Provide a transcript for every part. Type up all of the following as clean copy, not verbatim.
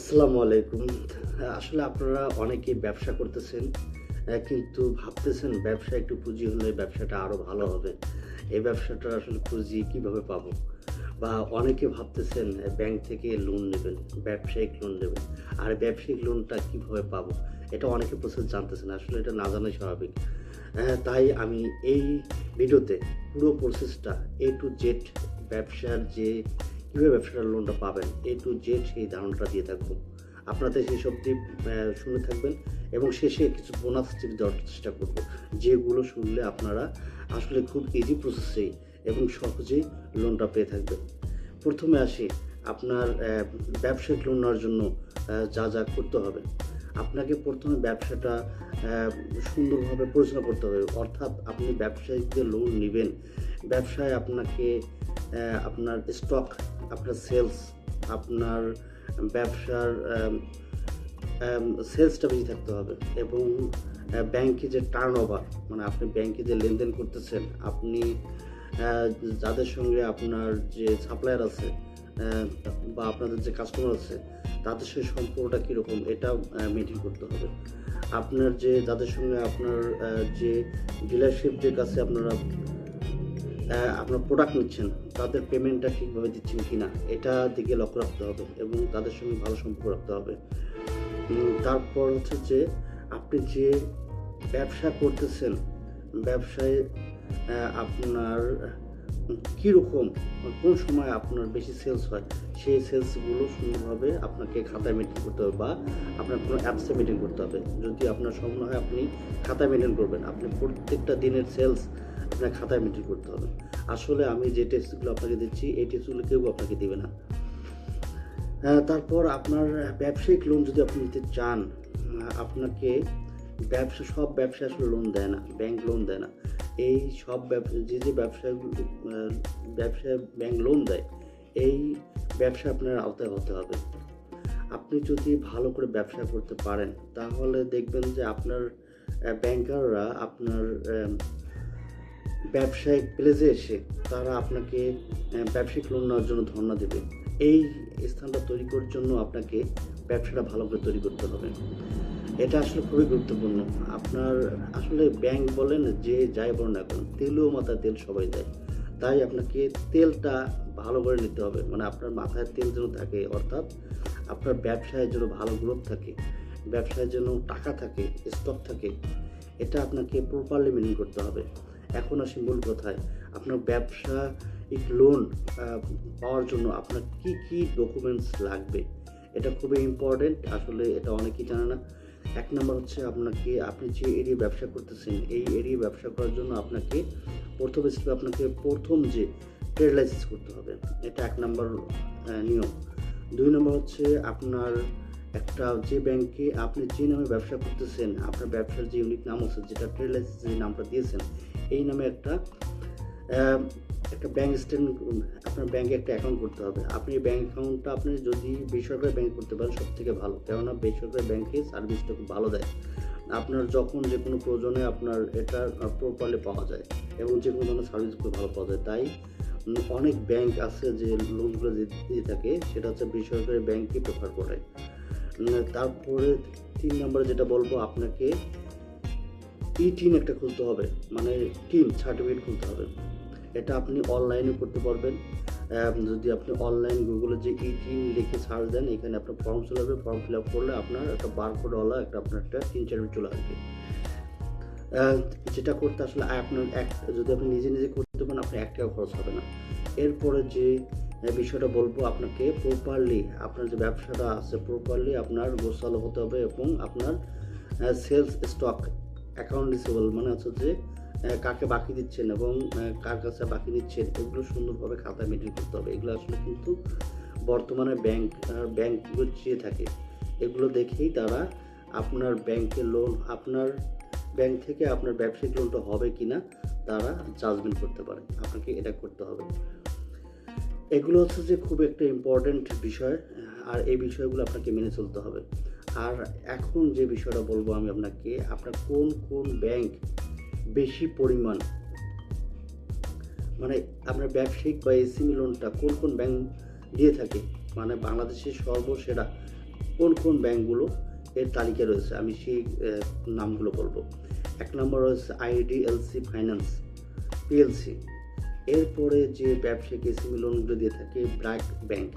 আসসালামু আলাইকুম। আসলে আপনারা অনেকেই ব্যবসা করতেছেন, কিন্তু ভাবতেছেন ব্যবসায় একটু পুঁজি হলে ব্যবসাটা আরও ভালো হবে। এই ব্যবসাটার আসলে পুঁজি কিভাবে পাবো? বা অনেকে ভাবতেছেন ব্যাংক থেকে লোন নেবেন, ব্যবসায়িক লোন নেবেন। আর ব্যবসায়িক লোনটা কিভাবে পাবো? এটা অনেকে প্রসেস জানতেছেন। আসলে এটা না জানাই স্বাভাবিক। তাই আমি এই ভিডিওতে পুরো প্রসেসটা A to Z ব্যবসার যে কীভাবে ব্যবসার লোনটা পাবেন A to Z সেই ধারণাটা দিয়ে থাকবো। আপনাদের সেসব টিপ শুনে থাকবেন এবং শেষে কিছু বোনাস টিপ দেওয়ার চেষ্টা করব, যেগুলো শুনলে আপনারা আসলে খুব ইজি প্রসেসেই এবং সহজেই লোনটা পেয়ে থাকবেন। প্রথমে আসি আপনার ব্যবসায়িক লোন নেওয়ার জন্য যা যা করতে হবে। আপনাকে প্রথমে ব্যবসাটা সুন্দরভাবে পরিচালনা করতে হবে, অর্থাৎ আপনি ব্যবসায়িক যে লোন নেবেন, ব্যবসায় আপনাকে আপনার স্টক, আপনার সেলস, আপনার ব্যবসার সেলসটা বেশি থাকতে হবে এবং ব্যাংকে যে টার্নওভার, মানে আপনি ব্যাংকে যে লেনদেন করতেছেন, আপনি যাদের সঙ্গে আপনার যে সাপ্লায়ার আছে বা আপনাদের যে কাস্টমার আছে তাদের সঙ্গে সম্পর্কটা কীরকম এটা মেনটেন করতে হবে। আপনার যে যাদের সঙ্গে আপনার যে ডিলারশিপদের কাছে আপনারা আপনার প্রোডাক্ট নিচ্ছেন তাদের পেমেন্টটা ঠিকভাবে দিচ্ছেন কি না এটা দিকে লক্ষ্য রাখতে হবে এবং তাদের সঙ্গে ভালো সম্পর্ক রাখতে হবে। তারপর হচ্ছে যে আপনি যে ব্যবসা করতেছেন, ব্যবসায় আপনার কীরকম, কোন সময় আপনার বেশি সেলস হয়, সেই সেলসগুলো সুন্দরভাবে আপনাকে খাতায় মেনটেন করতে হবে বা আপনার কোনো অ্যাপসে মেনটেন করতে হবে। যদি আপনার সম্ভব হয় আপনি খাতায় মেনটেন করবেন, আপনি প্রত্যেকটা দিনের সেলস আপনার খাতায় মেনটেন করতে হবে। আসলে আমি যে টিপসগুলো আপনাকে দিচ্ছি এই টিপসগুলো কেউ আপনাকে দেবে না। তারপর আপনার ব্যবসায়িক লোন যদি আপনি নিতে চান, আপনাকে সব ব্যবসা আসলে লোন দেয় না, ব্যাংক লোন দেয় না। এই সব যে ব্যবসায় ব্যাংক লোন দেয়, এই ব্যবসা আপনার আওতায় হতে হবে। আপনি যদি ভালো করে ব্যবসা করতে পারেন তাহলে দেখবেন যে আপনার ব্যাংকাররা আপনার ব্যবসায়িক প্লেসে এসে তারা আপনাকে ব্যবসায়িক লোন নেওয়ার জন্য ধর্ণা দেবে। এই স্থানটা তৈরি করার জন্য আপনাকে ব্যবসাটা ভালো করে তৈরি করতে হবে। এটা আসলে খুবই গুরুত্বপূর্ণ। আপনার আসলে ব্যাংক বলেন যে যাই বলেন না কেন, তেলেও মাথায় তেল সবাই দেয়। তাই আপনাকে তেলটা ভালো করে নিতে হবে, মানে আপনার মাথায় তেল যেন থাকে, অর্থাৎ আপনার ব্যবসায় যেন ভালো গ্রোথ থাকে, ব্যবসায় যেন টাকা থাকে, স্টক থাকে, এটা আপনাকে প্রপারলি মেনটেন করতে হবে। এখন আসি মূল কথায়, আপনার ব্যবসায়িক লোন পাওয়ার জন্য আপনার কি ডকুমেন্টস লাগবে, এটা খুবই ইম্পর্টেন্ট। আসলে এটা অনেকেই জানে না। 1 নম্বর হচ্ছে আপনি যে এরিয়া ব্যবসা করতেছেন, এই এরিয়া ব্যবসা করার জন্য আপনাকে প্রথম যে ট্রেড লাইসেন্স করতে হবে, এটা 1 নম্বর নিয়ম। 2 নম্বর হচ্ছে আপনার একটা যে ব্যাংকে আপনি যে নামে ব্যবসা করতেছেন, আপনার ব্যবসার যে ইউনিক নাম আছে, যেটা ট্রেড লাইসেন্স যে নামটা দিয়েছেন, এই নামে একটা ব্যাংক স্টেটমেন্ট, আপনার ব্যাংকে একটা অ্যাকাউন্ট করতে হবে। আপনি এই ব্যাংক অ্যাকাউন্টটা আপনি যদি বেসরকারি ব্যাংক করতে পারেন সবথেকে ভালো, কেননা বেসরকারি ব্যাংকে সার্ভিসটা খুব ভালো দেয়। আপনার যখন যে কোনো প্রয়োজনে আপনার এটা প্রপারলি পাওয়া যায় এবং যে কোনো ধরনের সার্ভিসগুলো ভালো পাওয়া যায়। তাই অনেক ব্যাংক আছে যে লোনগুলো দিয়ে থাকে, সেটা হচ্ছে বেসরকারি ব্যাংকই প্রেফার করে। তারপরে 3 নম্বরে যেটা বলবো, আপনাকে টিন একটা খুলতে হবে, মানে টিন সার্টিফিকেট খুলতে হবে। এটা আপনি অনলাইনে করতে পারবেন। যদি আপনি অনলাইন গুগলে যে টিন লিখে সার্চ দেন, এখানে আপনার ফর্ম চলে আসবে। ফর্ম ফিল আপ করলে আপনার একটা বারকোডওয়ালা আপনার একটা টিন সার্টিফিকেট চলে আসবে। যেটা করতে আসলে আপনার যদি আপনি নিজে করতে পারেন, আপনার 1 টাকা খরচ হবে না। এরপরে যে বিষয়টা বলবো, আপনাকে প্রপারলি আপনার যে ব্যবসাটা আছে প্রপারলি আপনার গোছালো হতে হবে এবং আপনার সেলস স্টক অ্যাকাউন্ট রিসিভেবল, মানে হচ্ছে যে কাকে বাকি দিচ্ছেন এবং কার কাছে বাকি নিচ্ছেন, এগুলো সুন্দরভাবে খাতায় মেনটেন করতে হবে। এগুলো আসলে কিন্তু বর্তমানে ব্যাংকগুলো চেয়ে থাকে। এগুলো দেখেই তারা আপনার ব্যাংকের লোন, আপনার ব্যাংক থেকে আপনার ব্যবসায়িক লোনটা হবে কিনা তারা জাজমেন্ট করতে পারে। আপনাকে এটা করতে হবে। এগুলো হচ্ছে যে খুব একটা ইম্পর্ট্যান্ট বিষয়, আর এই বিষয়গুলো আপনাকে মেনে চলতে হবে। আর এখন যে বিষয়টা বলবো আমি আপনাকে, আপনার কোন ব্যাংক বেশি পরিমাণ, মানে আপনার ব্যবসায়িক বা এসএমই লোনটা কোন ব্যাংক দিয়ে থাকে, মানে বাংলাদেশের সর্বসেরা কোন কোন ব্যাংকগুলো এর তালিকা রয়েছে, আমি সেই নামগুলো বলবো। 1 নম্বর রয়েছে IDLC ফাইন্যান্স PLC। এরপরে যে ব্যবসায়িক এসএমই লোনগুলো দিয়ে থাকে ব্র্যাক ব্যাংক।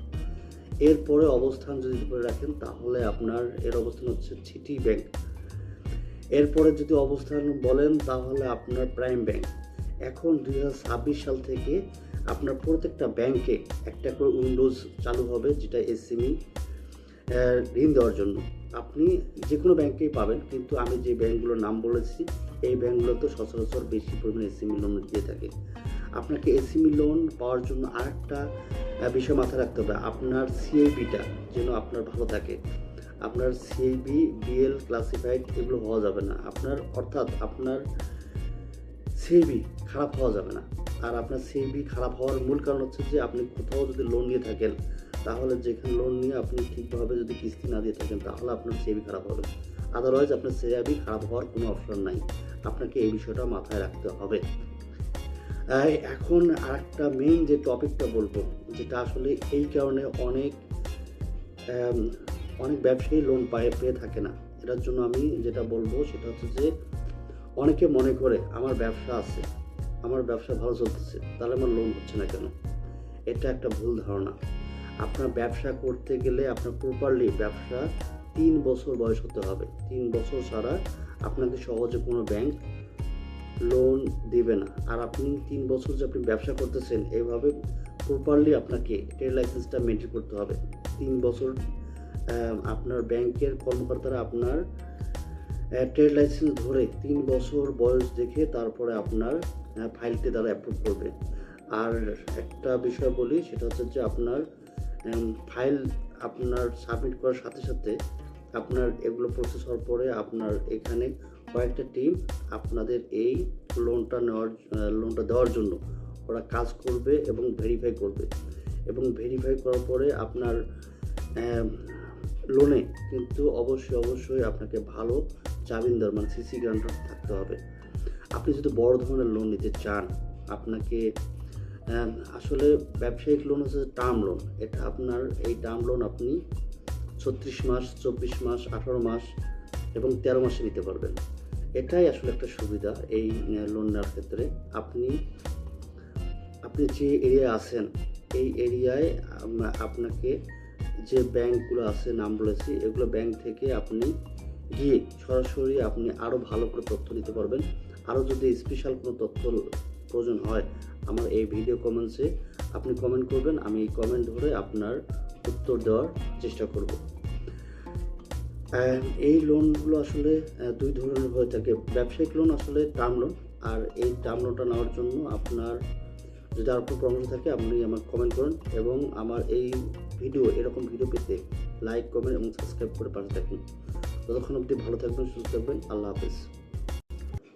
এরপরে অবস্থান যদি ধরে রাখেন তাহলে আপনার এর অবস্থান হচ্ছে সিটি ব্যাংক। এরপরে যদি অবস্থান বলেন তাহলে আপনার প্রাইম ব্যাংক। এখন 2026 সাল থেকে আপনার প্রত্যেকটা ব্যাংকে একটা করে উইন্ডোজ চালু হবে, যেটা এসএমই ঋণ দেওয়ার জন্য। আপনি যে কোনো ব্যাংকেই পাবেন, কিন্তু আমি যে ব্যাংকগুলোর নাম বলেছি এই ব্যাংকগুলোতে সচরাচর বেশি পরিমাণে এসএমই লোন দিয়ে থাকে। আপনাকে এসএমই লোন পাওয়ার জন্য আরেকটা বিষয় মাথায় রাখতে হবে, আপনার সিএবিটা যেন আপনার ভালো থাকে। আপনার সিএবি বিএল ক্লাসিফাইড এগুলো হওয়া যাবে না আপনার, অর্থাৎ আপনার সিএবি খারাপ হওয়া যাবে না। আর আপনার সিএবি খারাপ হওয়ার মূল কারণ হচ্ছে যে আপনি কোথাও যদি লোন নিয়ে থাকেন, তাহলে যেখানে লোন নিয়ে আপনি ঠিকভাবে যদি কিস্তি না দিয়ে থাকেন তাহলে আপনার সিএবি খারাপ হবে। আদারওয়াইজ আপনার সিএবি খারাপ হওয়ার কোনো অপশন নাই। আপনাকে এই বিষয়টা মাথায় রাখতে হবে। এখন আরেকটা মেইন যে টপিকটা বলবো, যেটা আসলে এই কারণে অনেক ব্যবসায়ী লোন পেয়ে থাকে না, এটার জন্য আমি যেটা বলবো সেটা হচ্ছে যে অনেকে মনে করে আমার ব্যবসা আছে, আমার ব্যবসা ভালো চলতেছে, তাহলে আমার লোন হচ্ছে না কেন। এটা একটা ভুল ধারণা। আপনার ব্যবসা করতে গেলে আপনার প্রপারলি ব্যবসা 3 বছর বয়স হতে হবে। 3 বছর ছাড়া আপনাকে সহজে কোনো ব্যাংক লোন দেবে না। আর আপনি 3 বছর যে আপনি ব্যবসা করতেছেন, এইভাবে প্রপারলি আপনাকে ট্রেড লাইসেন্সটা মেনটেন করতে হবে। 3 বছর আপনার ব্যাংকের কর্মকর্তারা আপনার ট্রেড লাইসেন্স ধরে 3 বছর বয়স দেখে তারপরে আপনার ফাইলটি তারা অ্যাপ্রুভ করবে। আর একটা বিষয় বলি, সেটা হচ্ছে যে আপনার ফাইল আপনার সাবমিট করার সাথে সাথে আপনার এগুলো প্রসেস হওয়ার পরে আপনার এখানে কয়েকটা টিম আপনাদের এই লোনটা দেওয়ার জন্য ওরা কাজ করবে এবং ভেরিফাই করবে। এবং ভেরিফাই করার পরে আপনার লোনে কিন্তু অবশ্যই আপনাকে ভালো জামিনদার মানে সিসি গ্যারান্টার থাকতে হবে। আপনি যদি বড় ধরনের লোন নিতে চান, আপনাকে আসলে ব্যবসায়িক লোন হচ্ছে টার্ম লোন। এটা আপনার এই টার্ম লোন আপনি 36 মাস, 24 মাস, 18 মাস এবং 13 মাসে নিতে পারবেন। এটাই আসলে একটা সুবিধা এই লোন নেওয়ার ক্ষেত্রে। আপনি যে এরিয়ায় আছেন এই এরিয়ায় আপনাকে যে ব্যাংকগুলো আছে নাম বলেছি, এগুলো ব্যাংক থেকে আপনি গিয়ে সরাসরি আপনি আরও ভালো করে তথ্য দিতে পারবেন। আরও যদি স্পেশাল কোনো তথ্য প্রয়োজন হয়, আমার এই ভিডিও কমেন্টসে আপনি কমেন্ট করবেন, আমি এই কমেন্ট ধরে আপনার উত্তর দেওয়ার চেষ্টা করব। এই লোনগুলো আসলে 2 ধরনের হয়ে থাকে। ব্যবসায়িক লোন আসলে টার্ম লোন, আর এই টার্ম লোনটা নেওয়ার জন্য আপনার যদি আর কোনো পরামর্শ থাকে আপনি আমার কমেন্ট করুন, এবং আমার এই এরকম ভিডিও পেতে লাইক, কমেন্ট এবং সাবস্ক্রাইব করে পাশে থাকুন। ততক্ষণ অবধি ভালো থাকবেন, সুস্থ থাকবেন। আল্লাহ হাফেজ।